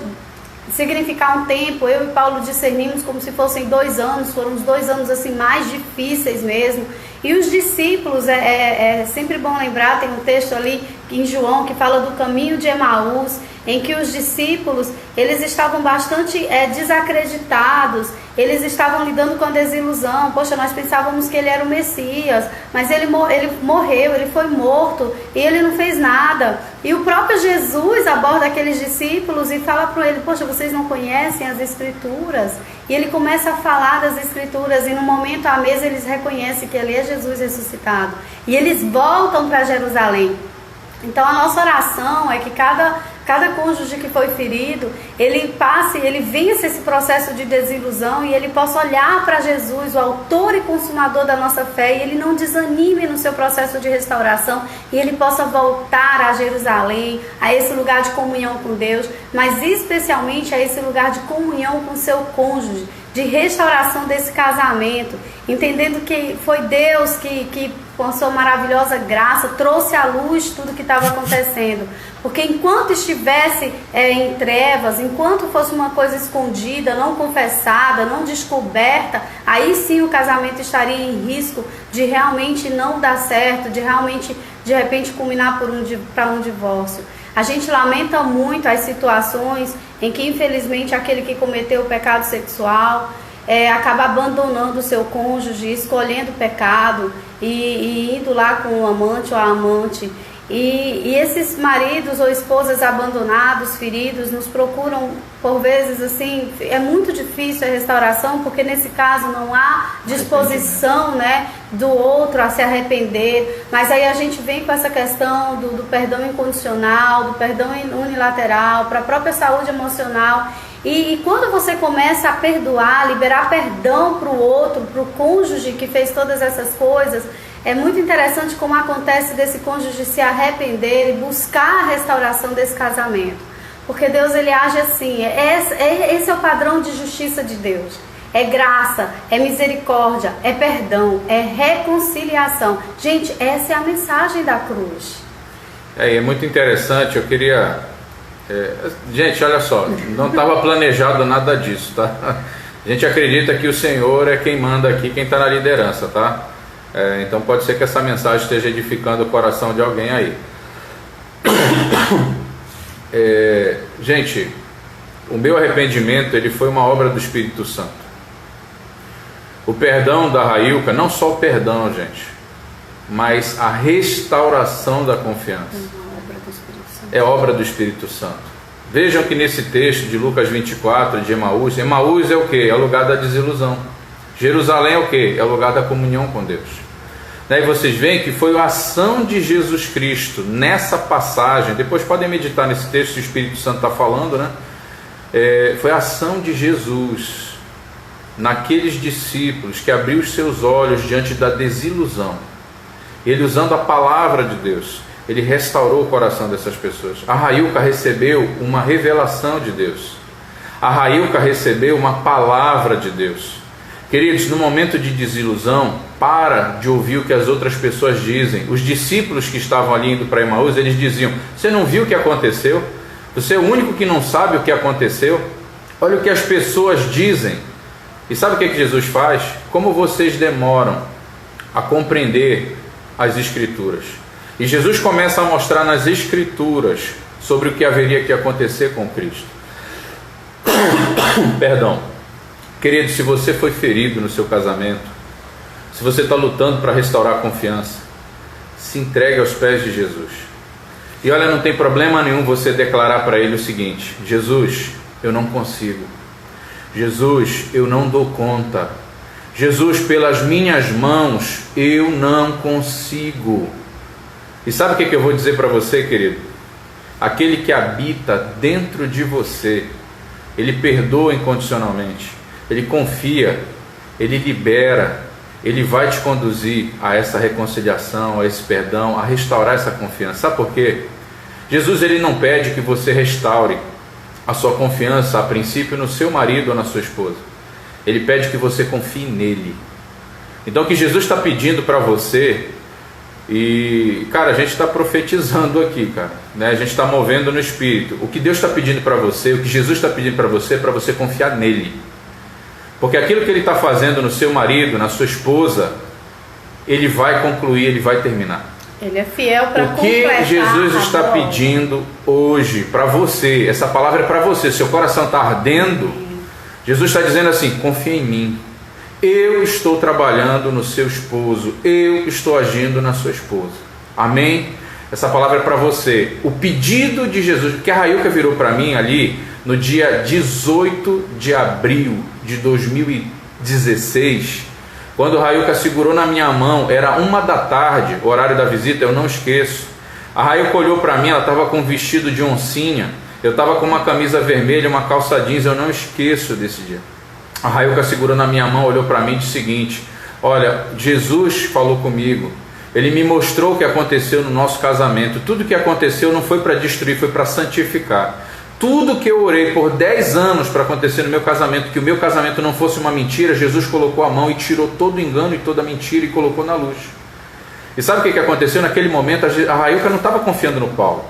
significar um tempo. Eu e Paulo discernimos como se fossem 2 anos, foram os 2 anos assim mais difíceis mesmo. E os discípulos, é sempre bom lembrar, tem um texto ali em João que fala do caminho de Emaús, em que os discípulos, eles estavam bastante desacreditados, eles estavam lidando com a desilusão. Poxa, nós pensávamos que ele era o Messias, mas ele morreu, ele foi morto e ele não fez nada. E o próprio Jesus aborda aqueles discípulos e fala para ele: poxa, vocês não conhecem as Escrituras? E ele começa a falar das Escrituras, e no momento à mesa eles reconhecem que ele é Jesus ressuscitado, e eles voltam para Jerusalém. Então a nossa oração é que cada cônjuge que foi ferido, ele passe, ele vença esse processo de desilusão e ele possa olhar para Jesus, o autor e consumador da nossa fé, e ele não desanime no seu processo de restauração, e ele possa voltar a Jerusalém, a esse lugar de comunhão com Deus, mas especialmente a esse lugar de comunhão com seu cônjuge, de restauração desse casamento, entendendo que foi Deus que com a sua maravilhosa graça trouxe à luz tudo que estava acontecendo. Porque enquanto estivesse em trevas, enquanto fosse uma coisa escondida, não confessada, não descoberta, aí sim o casamento estaria em risco de realmente não dar certo, de realmente de repente culminar para um divórcio. A gente lamenta muito as situações em que infelizmente aquele que cometeu o pecado sexual acaba abandonando o seu cônjuge, escolhendo o pecado e indo lá com o amante ou a amante. E esses maridos ou esposas abandonados, feridos, nos procuram por vezes assim. É muito difícil a restauração, porque nesse caso não há disposição, né, do outro a se arrepender. Mas aí a gente vem com essa questão do perdão incondicional, do perdão unilateral, para a própria saúde emocional. E quando você começa a perdoar, liberar perdão para o outro, para o cônjuge que fez todas essas coisas, é muito interessante como acontece desse cônjuge se arrepender e buscar a restauração desse casamento. Porque Deus, ele age assim. Esse é o padrão de justiça de Deus. É graça, é misericórdia, é perdão, é reconciliação. Gente, essa é a mensagem da cruz. É muito interessante. Eu queria... gente, olha só, não estava planejado nada disso, tá? A gente acredita que o Senhor é quem manda aqui, quem está na liderança, tá? Então pode ser que essa mensagem esteja edificando o coração de alguém aí. Gente, o meu arrependimento, ele foi uma obra do Espírito Santo. O perdão da Railca, não só o perdão, gente, mas a restauração da confiança, é obra do Espírito Santo. Vejam que nesse texto de Lucas 24, de Emaús, Emaús é o que? É o lugar da desilusão. Jerusalém é o que? É o lugar da comunhão com Deus. Daí vocês veem que foi a ação de Jesus Cristo nessa passagem. Depois podem meditar nesse texto, o Espírito Santo está falando, né? Foi a ação de Jesus naqueles discípulos que abriu os seus olhos diante da desilusão. Ele, usando a palavra de Deus, ele restaurou o coração dessas pessoas. A Railca recebeu uma revelação de Deus. A Railca recebeu uma palavra de Deus. Queridos, no momento de desilusão, para de ouvir o que as outras pessoas dizem. Os discípulos que estavam ali indo para Emaús, eles diziam: você não viu o que aconteceu? Você é o único que não sabe o que aconteceu? Olha o que as pessoas dizem. E sabe o que Jesus faz? Como vocês demoram a compreender as Escrituras. E Jesus começa a mostrar nas Escrituras sobre o que haveria que acontecer com Cristo. Perdão. Querido, se você foi ferido no seu casamento, se você está lutando para restaurar a confiança, se entregue aos pés de Jesus. E olha, não tem problema nenhum você declarar para Ele o seguinte: Jesus, eu não consigo. Jesus, eu não dou conta. Jesus, pelas minhas mãos, eu não consigo. E sabe o que eu vou dizer para você, querido? Aquele que habita dentro de você, ele perdoa incondicionalmente, ele confia, ele libera, ele vai te conduzir a essa reconciliação, a esse perdão, a restaurar essa confiança. Sabe por quê? Jesus, ele não pede que você restaure a sua confiança, a princípio, no seu marido ou na sua esposa. Ele pede que você confie nele. Então o que Jesus está pedindo para você, e cara, a gente está profetizando aqui, cara, né? A gente está movendo no Espírito. O que Deus está pedindo para você, o que Jesus está pedindo para você, é para você confiar nele. Porque aquilo que ele está fazendo no seu marido, na sua esposa, ele vai concluir, ele vai terminar. Ele é fiel para completar. O que Jesus está pedindo hoje para você, essa palavra é para você, seu coração está ardendo, Jesus está dizendo assim: confia em mim, eu estou trabalhando no seu esposo, eu estou agindo na sua esposa. Amém? Essa palavra é para você. O pedido de Jesus, que a Railca virou para mim ali no dia 18 de abril de 2016, quando a Railca segurou na minha mão, era 1 da tarde, o horário da visita, eu não esqueço. A Railca olhou para mim, ela estava com um vestido de oncinha, eu estava com uma camisa vermelha, uma calça jeans, eu não esqueço desse dia. A Railca segurou na minha mão, olhou para mim e disse o seguinte: olha, Jesus falou comigo, ele me mostrou o que aconteceu no nosso casamento. Tudo que aconteceu não foi para destruir, foi para santificar. Tudo que eu orei por 10 anos para acontecer no meu casamento, que o meu casamento não fosse uma mentira, Jesus colocou a mão e tirou todo o engano e toda a mentira e colocou na luz. E sabe o que aconteceu? Naquele momento a Railca não estava confiando no Paulo,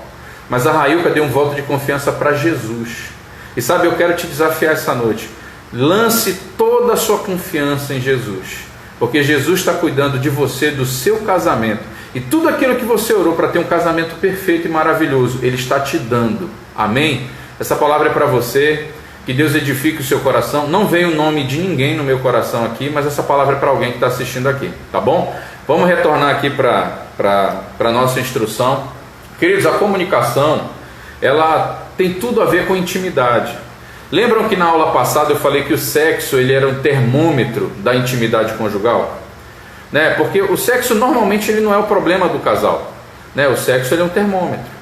mas a Railca deu um voto de confiança para Jesus. E sabe, eu quero te desafiar essa noite: lance toda a sua confiança em Jesus, porque Jesus está cuidando de você, do seu casamento, e tudo aquilo que você orou para ter um casamento perfeito e maravilhoso, Ele está te dando. Amém? Essa palavra é para você. Que Deus edifique o seu coração. Não veio o nome de ninguém no meu coração aqui, mas essa palavra é para alguém que está assistindo aqui, tá bom? Vamos retornar aqui para a nossa instrução. Queridos, a comunicação, ela tem tudo a ver com intimidade. Lembram que na aula passada eu falei que o sexo, ele era um termômetro da intimidade conjugal? Né? Porque o sexo normalmente ele não é o problema do casal, né? O sexo, ele é um termômetro.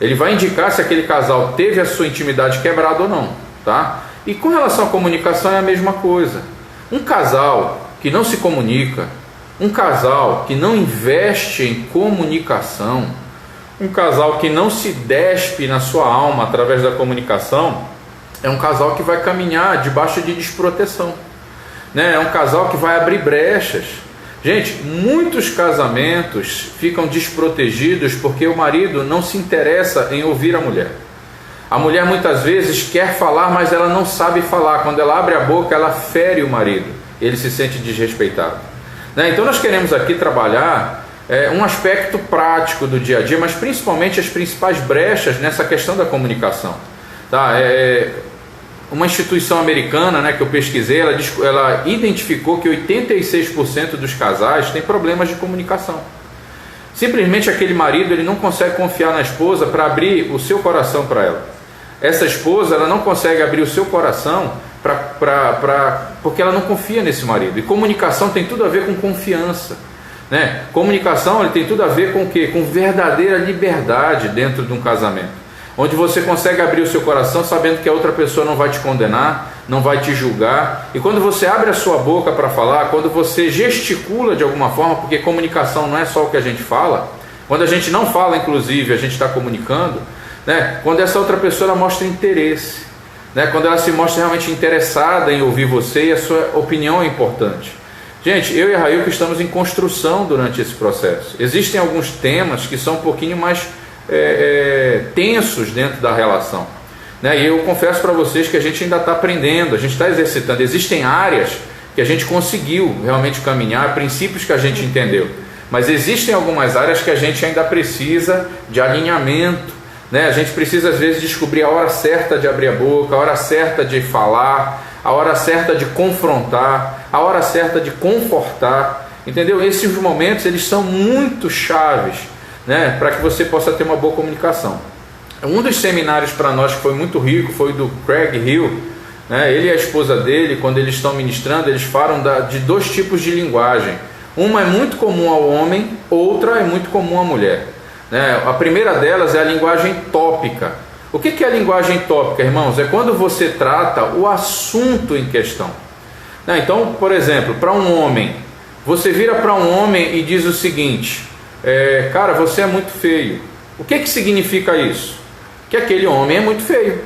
Ele vai indicar se aquele casal teve a sua intimidade quebrada ou não, tá? E com relação à comunicação é a mesma coisa. Um casal que não se comunica, um casal que não investe em comunicação, um casal que não se despe na sua alma através da comunicação, é um casal que vai caminhar debaixo de desproteção, né? É um casal que vai abrir brechas. Gente, muitos casamentos ficam desprotegidos porque o marido não se interessa em ouvir a mulher. A mulher muitas vezes quer falar, mas ela não sabe falar. Quando ela abre a boca, ela fere o marido. Ele se sente desrespeitado, né? Então nós queremos aqui trabalhar um aspecto prático do dia a dia, mas principalmente as principais brechas nessa questão da comunicação, tá? uma instituição americana, né, que eu pesquisei, ela identificou que 86% dos casais têm problemas de comunicação. Simplesmente aquele marido, ele não consegue confiar na esposa para abrir o seu coração para ela. Essa esposa, ela não consegue abrir o seu coração porque ela não confia nesse marido. E comunicação tem tudo a ver com confiança, né? Comunicação, ele tem tudo a ver com o quê? Com verdadeira liberdade dentro de um casamento, onde você consegue abrir o seu coração sabendo que a outra pessoa não vai te condenar, não vai te julgar. E quando você abre a sua boca para falar, quando você gesticula de alguma forma, porque comunicação não é só o que a gente fala, quando a gente não fala, inclusive, a gente está comunicando, né? Quando essa outra pessoa ela mostra interesse, né? Quando ela se mostra realmente interessada em ouvir você e a sua opinião é importante. Gente, eu e a Railka estamos em construção durante esse processo. Existem alguns temas que são um pouquinho mais tensos dentro da relação, né? E eu confesso para vocês que a gente ainda está aprendendo, a gente está exercitando. Existem áreas que a gente conseguiu realmente caminhar, princípios que a gente entendeu, mas existem algumas áreas que a gente ainda precisa de alinhamento, né? A gente precisa às vezes descobrir a hora certa de abrir a boca, a hora certa de falar, a hora certa de confrontar, a hora certa de confortar, entendeu? Esses momentos, eles são muito chaves, né, para que você possa ter uma boa comunicação. Um dos seminários para nós que foi muito rico foi do Craig Hill, né? Ele e a esposa dele, quando eles estão ministrando, eles falam de dois tipos de linguagem. Uma é muito comum ao homem, outra é muito comum à mulher, né? A primeira delas é a linguagem tópica. O que é a linguagem tópica, irmãos? É quando você trata o assunto em questão, né? Então, por exemplo, para um homem, você vira para um homem e diz o seguinte: cara, você é muito feio. O que significa isso? Que aquele homem é muito feio,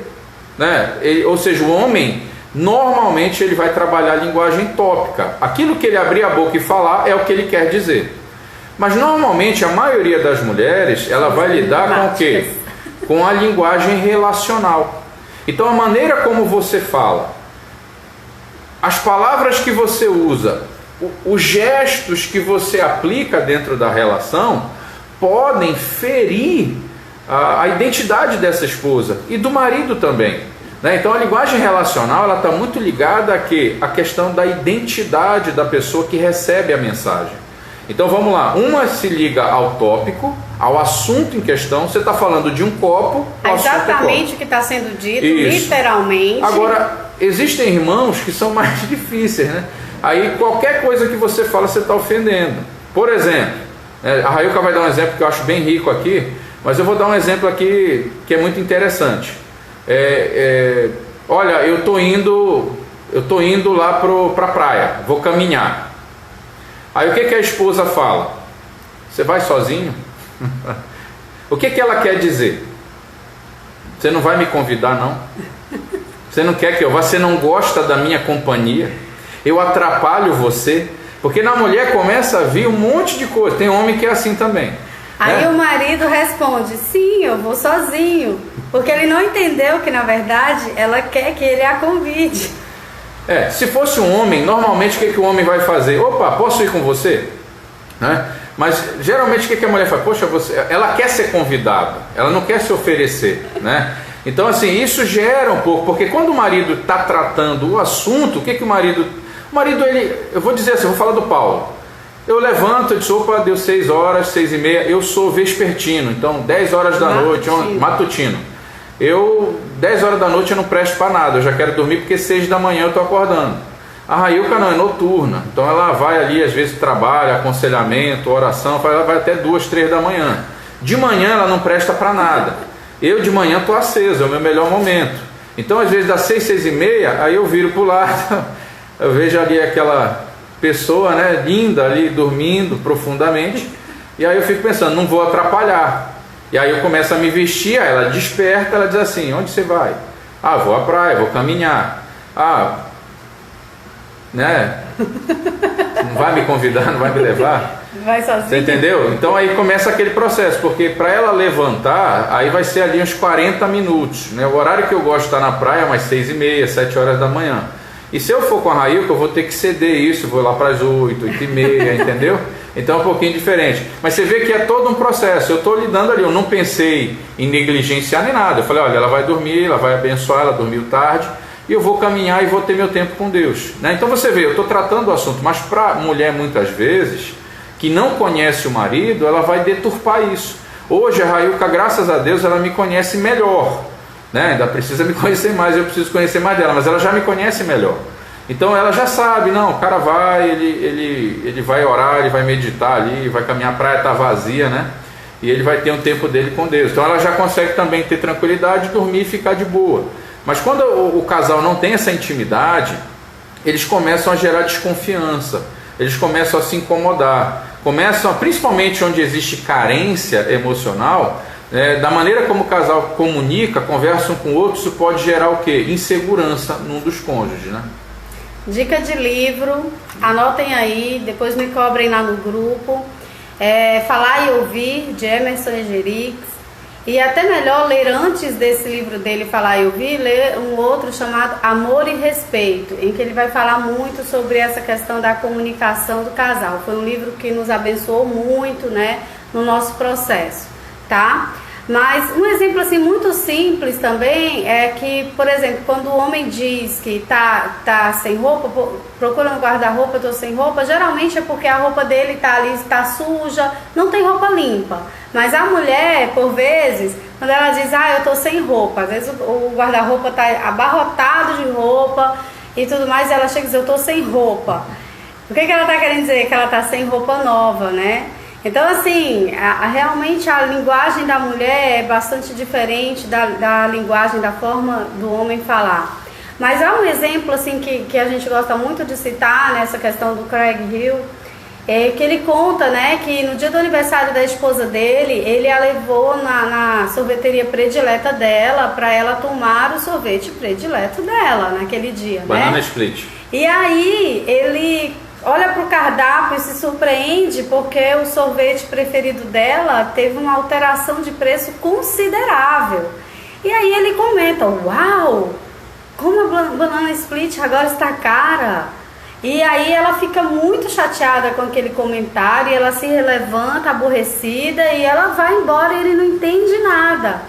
né? Ou seja, o homem normalmente ele vai trabalhar a linguagem tópica. Aquilo que ele abrir a boca e falar é o que ele quer dizer. Mas normalmente a maioria das mulheres, ela vai lidar com o quê? Com a linguagem relacional. Então a maneira como você fala, as palavras que você usa, os gestos que você aplica dentro da relação podem ferir a identidade dessa esposa e do marido também, né? Então a linguagem relacional ela está muito ligada a questão da identidade da pessoa que recebe a mensagem. Então vamos lá, uma se liga ao tópico, ao assunto em questão. Você está falando de um copo, exatamente o que está sendo dito, isso. Literalmente. Agora, existem irmãos que são mais difíceis, né? Aí qualquer coisa que você fala, você está ofendendo. Por exemplo, a Railka vai dar um exemplo que eu acho bem rico aqui, mas eu vou dar um exemplo aqui que é muito interessante. Olha, eu tô indo lá para a praia, vou caminhar. Aí o que a esposa fala? Você vai sozinho? O que ela quer dizer? Você não vai me convidar, não? Você não quer que eu vá? Você não gosta da minha companhia? Eu atrapalho você? Porque na mulher começa a vir um monte de coisa. Tem homem que é assim também. Aí né? o marido responde: sim, eu vou sozinho. Porque ele não entendeu que na verdade ela quer que ele a convide. Se fosse um homem, normalmente o que o homem vai fazer? Opa, posso ir com você? Né? Mas geralmente o que a mulher faz? Poxa, ela quer ser convidada, ela não quer se oferecer, né? Então assim, isso gera um pouco, porque quando o marido está tratando o assunto, o que o marido... O marido, eu vou dizer assim, eu vou falar do Paulo. Eu levanto e digo: opa, deu 6 horas, 6h30, eu sou vespertino, então 10 horas da noite, matutino. 10 horas da noite eu não presto para nada, eu já quero dormir porque 6 da manhã eu estou acordando. A Railka não, é noturna, então ela vai ali, às vezes trabalha, aconselhamento, oração, ela vai até 2, 3 da manhã. De manhã ela não presta para nada. Eu de manhã estou aceso, é o meu melhor momento. Então às vezes das 6, 6h30, aí eu viro para o lado, eu vejo ali aquela pessoa, né, linda ali, dormindo profundamente, e aí eu fico pensando, não vou atrapalhar. E aí eu começo a me vestir, aí ela desperta, ela diz assim: onde você vai? Vou à praia, vou caminhar. Né? Não vai me convidar, não vai me levar? Vai sozinho. Você entendeu? Então aí começa aquele processo, porque para ela levantar, aí vai ser ali uns 40 minutos, né? O horário que eu gosto de estar na praia é umas 6h30, 7 horas da manhã. E se eu for com a Railka, eu vou ter que ceder isso, vou lá para as 8, 8h30, entendeu? Então é um pouquinho diferente. Mas você vê que é todo um processo. Eu estou lidando ali, eu não pensei em negligenciar nem nada. Eu falei: olha, ela vai dormir, ela vai abençoar, ela dormiu tarde. e eu vou caminhar e vou ter meu tempo com Deus, né? Então você vê, eu estou tratando o assunto, mas para a mulher muitas vezes, que não conhece o marido, ela vai deturpar isso. Hoje a Railca, graças a Deus, ela me conhece melhor, né? Ainda precisa me conhecer mais, eu preciso conhecer mais dela, mas ela já me conhece melhor. Então ela já sabe, não, o cara vai, ele vai orar, ele vai meditar ali, vai caminhar, a praia está vazia, né? E ele vai ter um tempo dele com Deus. Então ela já consegue também ter tranquilidade, dormir e ficar de boa. Mas quando o casal não tem essa intimidade, eles começam a gerar desconfiança, eles começam a se incomodar, começam, principalmente onde existe carência emocional, da maneira como o casal comunica, conversa um com o outro, isso pode gerar o quê? Insegurança num dos cônjuges, né? Dica de livro, anotem aí, depois me cobrem lá no grupo. Falar e Ouvir, de Emerson Egerix. E até melhor ler antes desse livro dele, Falar e Ouvir, ler um outro chamado Amor e Respeito, em que ele vai falar muito sobre essa questão da comunicação do casal. Foi um livro que nos abençoou muito, né, no nosso processo, tá? Mas um exemplo assim muito simples também é que, por exemplo, quando o homem diz que tá sem roupa, procura no guarda-roupa, eu tô sem roupa, geralmente é porque a roupa dele tá ali, está suja, não tem roupa limpa. Mas a mulher, por vezes, quando ela diz, eu tô sem roupa, às vezes o guarda-roupa tá abarrotado de roupa e tudo mais, e ela chega e diz, eu tô sem roupa. O que ela tá querendo dizer? Que ela tá sem roupa nova, né? Então, assim, realmente a linguagem da mulher é bastante diferente da linguagem, da forma do homem falar. Mas há um exemplo, assim, que a gente gosta muito de citar nessa questão do Craig Hill, que ele conta, né, que no dia do aniversário da esposa dele, ele a levou na sorveteria predileta dela para ela tomar o sorvete predileto dela naquele dia, Banana né? Split. E aí ele olha para o cardápio e se surpreende porque o sorvete preferido dela teve uma alteração de preço considerável. E aí ele comenta, uau, como a Banana Split agora está cara. E aí ela fica muito chateada com aquele comentário, e ela se levanta aborrecida e ela vai embora e ele não entende nada.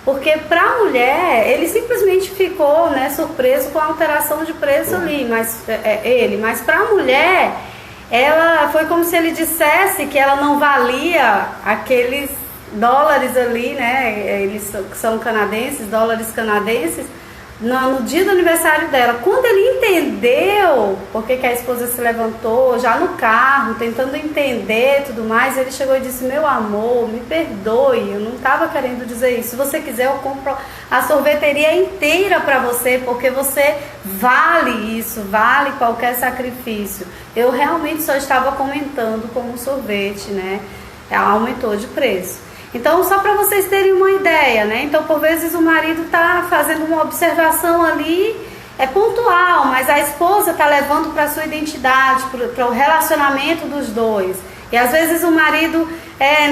Porque para a mulher, ele simplesmente ficou, né, surpreso com a alteração de preço ali, mas para a mulher, ela foi como se ele dissesse que ela não valia aqueles dólares ali, né, eles são canadenses, dólares canadenses, no dia do aniversário dela. Quando ele entendeu porque que a esposa se levantou já no carro, tentando entender tudo mais, ele chegou e disse, meu amor, me perdoe, eu não estava querendo dizer isso, se você quiser eu compro a sorveteria inteira para você, porque você vale isso, vale qualquer sacrifício, eu realmente só estava comentando como o sorvete, né, aumentou de preço. Então, só para vocês terem uma ideia, né? Então, por vezes o marido está fazendo uma observação ali, pontual, mas a esposa está levando para a sua identidade, para o relacionamento dos dois. E às vezes o marido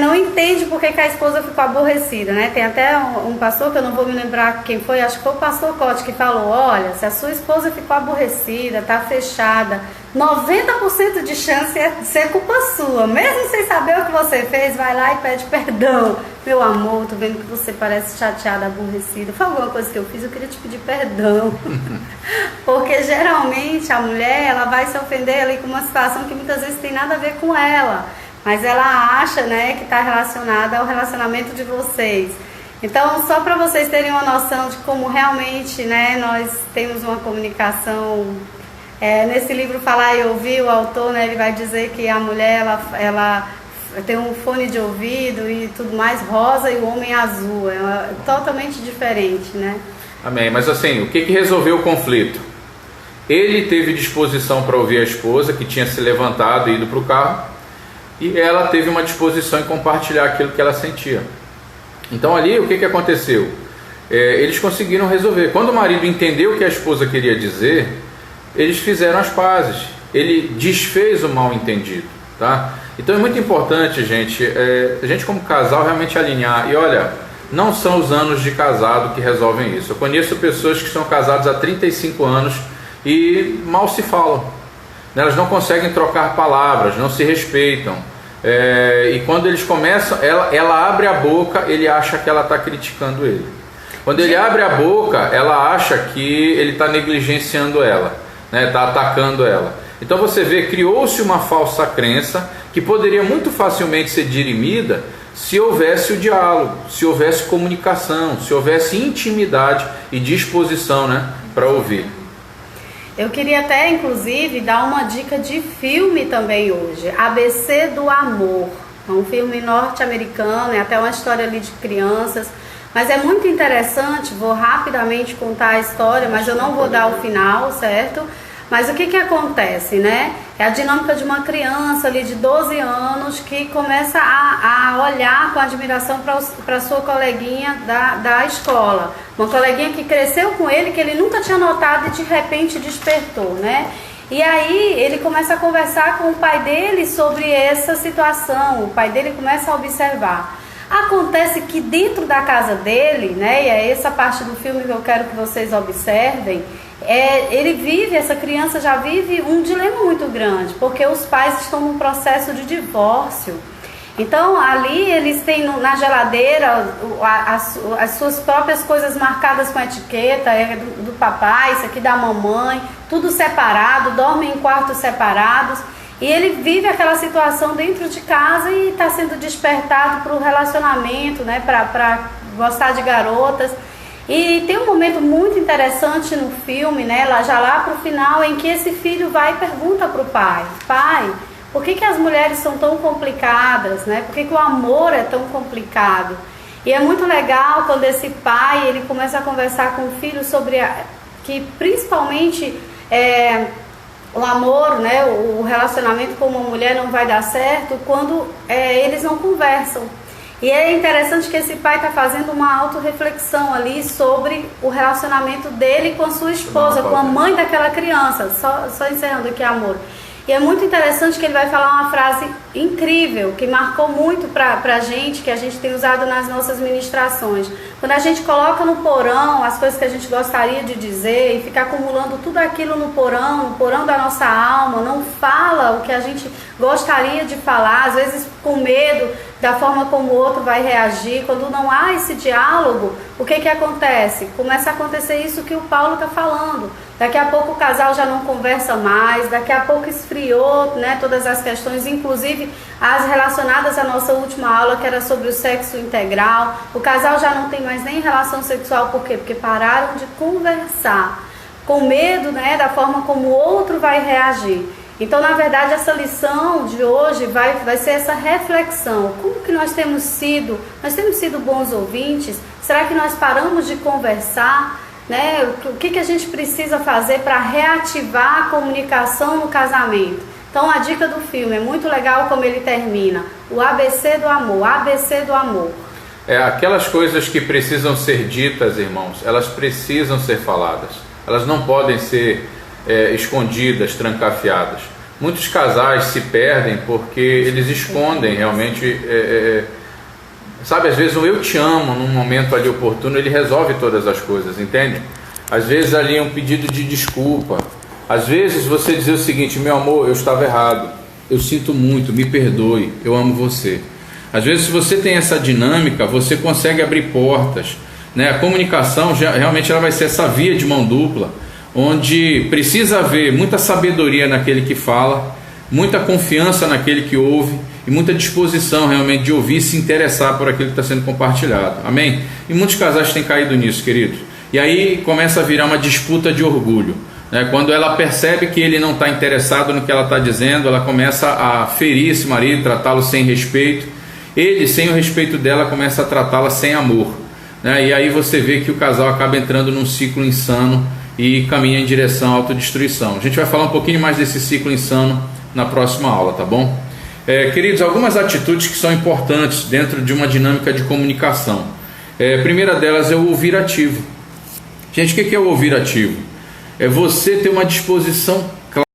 não entende porque que a esposa ficou aborrecida, né? Tem até um pastor, que eu não vou me lembrar quem foi, acho que foi o pastor Cote, que falou, olha, se a sua esposa ficou aborrecida, está fechada, 90% de chance de ser culpa sua. Mesmo sem saber o que você fez, vai lá e pede perdão. Meu amor, tô vendo que você parece chateada, aborrecida. Foi alguma coisa que eu fiz, eu queria te pedir perdão. Porque geralmente a mulher, ela vai se ofender ali com uma situação que muitas vezes tem nada a ver com ela. Mas ela acha, né, que está relacionada ao relacionamento de vocês. Então, só para vocês terem uma noção de como realmente, né, nós temos uma comunicação. Nesse livro Falar e Ouvir, o autor, né, ele vai dizer que a mulher ela tem um fone de ouvido e tudo mais rosa e o homem azul. É totalmente diferente, né? Amém. Mas assim, o que resolveu o conflito? Ele teve disposição para ouvir a esposa, que tinha se levantado e ido para o carro, e ela teve uma disposição em compartilhar aquilo que ela sentia. Então ali, o que aconteceu? Eles conseguiram resolver. Quando o marido entendeu o que a esposa queria dizer, eles fizeram as pazes. Ele desfez o mal entendido, tá? Então é muito importante, gente, a gente como casal realmente alinhar. E olha, não são os anos de casado que resolvem isso. Eu conheço pessoas que são casadas há 35 anos e mal se falam. Elas não conseguem trocar palavras, não se respeitam. E quando eles começam, ela abre a boca, ele acha que ela está criticando ele. Quando ele abre a boca, ela acha que ele está negligenciando ela, né? Está atacando ela. Então você vê, criou-se uma falsa crença que poderia muito facilmente ser dirimida se houvesse o diálogo, se houvesse comunicação, se houvesse intimidade e disposição, né, para ouvir. Eu queria até, inclusive, dar uma dica de filme também hoje. ABC do Amor. É um filme norte-americano, é até uma história ali de crianças. Mas é muito interessante, vou rapidamente contar a história, mas eu não vou dar o final, certo? Mas o que acontece, né? É a dinâmica de uma criança ali de 12 anos que começa a olhar com admiração para sua coleguinha da escola. Uma coleguinha que cresceu com ele, que ele nunca tinha notado e de repente despertou, né? E aí ele começa a conversar com o pai dele sobre essa situação. O pai dele começa a observar. Acontece que dentro da casa dele, né, e é essa parte do filme que eu quero que vocês observem, ele vive, essa criança já vive um dilema muito grande, porque os pais estão num processo de divórcio. Então ali eles têm na geladeira as suas próprias coisas marcadas com etiqueta, do papai, isso aqui da mamãe, tudo separado, dormem em quartos separados. E ele vive aquela situação dentro de casa e está sendo despertado para o relacionamento, né, para gostar de garotas. E tem um momento muito interessante no filme, né, já lá para o final, em que esse filho vai e pergunta para o pai: pai, por que as mulheres são tão complicadas, né? Por que o amor é tão complicado? E é muito legal quando esse pai ele começa a conversar com o filho sobre que principalmente o amor, né, o relacionamento com uma mulher não vai dar certo quando eles não conversam. E é interessante que esse pai está fazendo uma autorreflexão ali sobre o relacionamento dele com a sua esposa, com a mãe daquela criança. Só encerrando aqui, amor. E é muito interessante que ele vai falar uma frase incrível, que marcou muito para a gente, que a gente tem usado nas nossas ministrações. Quando a gente coloca no porão as coisas que a gente gostaria de dizer e fica acumulando tudo aquilo no porão da nossa alma, não fala o que a gente gostaria de falar, às vezes com medo da forma como o outro vai reagir. Quando não há esse diálogo, o que acontece? Começa a acontecer isso que o Paulo está falando. Daqui a pouco o casal já não conversa mais, daqui a pouco esfriou, né, todas as questões, inclusive as relacionadas à nossa última aula, que era sobre o sexo integral. O casal já não tem mais nem relação sexual, por quê? Porque pararam de conversar, com medo, né, da forma como o outro vai reagir. Então, na verdade, essa lição de hoje vai ser essa reflexão. Como que nós temos sido bons ouvintes? Será que nós paramos de conversar? Né? O que a gente precisa fazer para reativar a comunicação no casamento? Então a dica do filme é muito legal como ele termina: o ABC do amor, ABC do amor. Aquelas coisas que precisam ser ditas, irmãos, elas precisam ser faladas. Elas não podem ser escondidas, trancafiadas. Muitos casais se perdem porque eles escondem realmente. Sabe, às vezes o eu te amo, num momento ali oportuno, ele resolve todas as coisas, entende? Às vezes ali é um pedido de desculpa. Às vezes você dizer o seguinte: meu amor, eu estava errado, eu sinto muito, me perdoe, eu amo você. Às vezes, se você tem essa dinâmica, você consegue abrir portas, né? A comunicação realmente ela vai ser essa via de mão dupla, onde precisa haver muita sabedoria naquele que fala, muita confiança naquele que ouve, e muita disposição realmente de ouvir e se interessar por aquilo que está sendo compartilhado. Amém? E muitos casais têm caído nisso, queridos. E aí começa a virar uma disputa de orgulho, né? Quando ela percebe que ele não está interessado no que ela está dizendo, ela começa a ferir esse marido, tratá-lo sem respeito. Ele, sem o respeito dela, começa a tratá-la sem amor, né? E aí você vê que o casal acaba entrando num ciclo insano e caminha em direção à autodestruição. A gente vai falar um pouquinho mais desse ciclo insano na próxima aula, tá bom? Queridos, algumas atitudes que são importantes dentro de uma dinâmica de comunicação. A primeira delas é o ouvir ativo. Gente, o que é o ouvir ativo? É você ter uma disposição